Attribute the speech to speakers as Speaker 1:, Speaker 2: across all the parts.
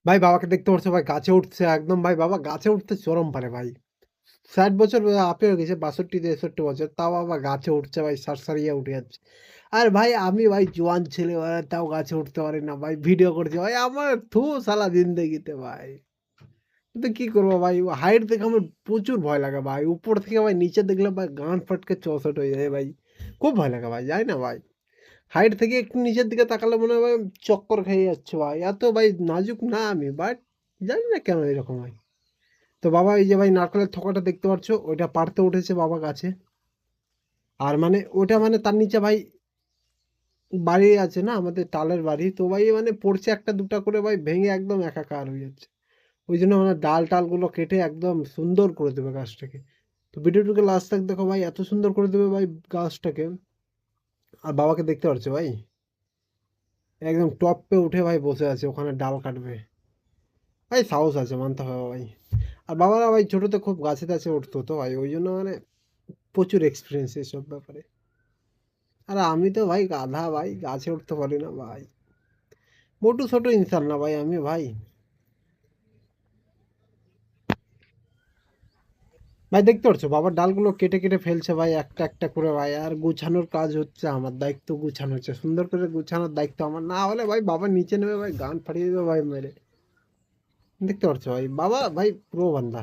Speaker 1: ভাই বাবাকে দেখতে পারছো ভাই গাছে উঠছে একদম ভাই বাবা গাছে উঠতে চরম পারে ভাই। ৬০ বছর আপনি হয়ে গেছে ৬২-৬৩ বছর তাও বাবা গাছে উঠছে ভাই সারসারিয়ে উঠে যাচ্ছে। আর ভাই আমি ভাই জোয়ান ছেলে ভাই তাও গাছে উঠতে পারি না ভাই ভিডিও করছি ভাই আমার সালা জিন্দেগিতে ভাই। কিন্তু কি করবো ভাই হাইট দেখে আমার প্রচুর ভয় লাগে ভাই। উপর থেকে ভাই নিচে দেখলে ভাই গান ফাটকে চৌসট হয়ে যায় ভাই। খুব ভয় লাগে ভাই জানি না ভাই। হাইট থেকে একটু নিচের দিকে তাকালে মনে হয় ভাই চক্কর খেয়ে যাচ্ছে ভাই। এত ভাই নাজুক না আমি বাট জানি না কেন এরকম হয়। তো বাবা এই যে ভাই নারকেলের থোকাটা দেখতে পাচ্ছ ওইটা পাড়তে উঠেছে বাবা গাছে। আর মানে ওটা মানে তার নিচে ভাই বাড়ি আছে না আমাদের টালের বাড়ি তো ভাই মানে পড়ছে একটা দুটা করে ভাই ভেঙে একদম একাকার হয়ে যাচ্ছে। ওই জন্য মানে ডাল টালগুলো কেটে একদম সুন্দর করে দেবে গাছটাকে। তো ভিডিওটাকে লাস্ট তক দেখো ভাই এত সুন্দর করে দেবে ভাই গাছটাকে। আর বাবাকে দেখতে পাচ্ছ ভাই একদম টপে উঠে ভাই বসে আছে ওখানে ডাল কাটবে। ভাই সাহস আছে মানতে হবে ভাই। আর বাবারা ভাই ছোটোতে খুব গাছে টাছে উঠতো তো ভাই ওই জন্য মানে প্রচুর এক্সপিরিয়েন্স এসব ব্যাপারে। আর আমি তো ভাই গাধা ভাই গাছে উঠতে পারি না ভাই। মোটু ছোট ইনসান না ভাই আমি ভাই। ভাই দেখতে পাচ্ছ বাবার ডালগুলো কেটে কেটে ফেলছে ভাই একটা একটা করে ভাই আর গুছানোর কাজ হচ্ছে আমার দায়িত্ব গুছানো হচ্ছে সুন্দর করে গুছানোর দায়িত্ব আমার না হলে ভাই বাবা নিচে নেমে ভাই গান ফাটিয়ে দেবে ভাই মেরে। দেখতে পাচ্ছ ভাই বাবা ভাই প্রো বান্দা।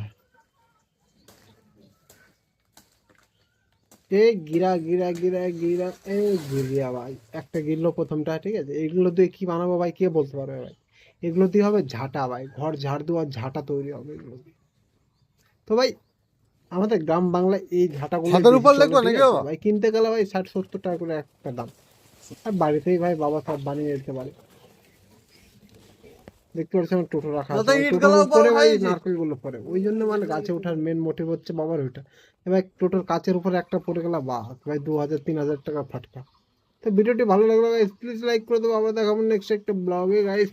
Speaker 1: এ গিরা গিরা গিরা গিরা এ গিরিয়া ভাই একটা গিরলো প্রথমটা ঠিক আছে এগুলো দিয়ে কি বানাবো ভাই কে বলতে পারবে ভাই। এগুলো দিয়ে হবে ঝাঁটা ভাই ঘর ঝাড় দেওয়ার ঝাঁটা তৈরি হবে এগুলো দিয়ে। তো ভাই আমাদের গ্রাম বাংলায় এই ঝাঁটাগুলোই
Speaker 2: ছাদের
Speaker 1: বেশি
Speaker 2: উপর
Speaker 1: চলে
Speaker 2: লিখবো
Speaker 1: ঠিক
Speaker 2: নাকি
Speaker 1: আছে
Speaker 2: বাবা?
Speaker 1: ভাই কিনতে গেলে ভাই ৬০-৭০ টাকা করে একটা দাম। আর বাড়িতেই ভাই বাবা সব বানিয়ে দিতে পারে। দেখতে পাচ্ছি আমার টোটো রাখা আছে
Speaker 2: যাতে
Speaker 1: ভাই
Speaker 2: ইট
Speaker 1: টোটোর
Speaker 2: গুলো বড়
Speaker 1: উপরে ভাই
Speaker 2: হয়েছে।
Speaker 1: নারকেল গুলো পরে ওই জন্য মানে গাছে ওঠার মেন মোটিভ হচ্ছে বাবার ওইটা। এবার টোটোর কাচের উপরে একটা পড়ে গেল বাহ ভাই ২০০০-৩০০০ টাকা ফাটকা। তো ভিডিওটি ভালো লাগলো গাইস প্লিজ লাইক করে দেবো আবার দেখাবো নেক্সট একটা ব্লগে গাইস।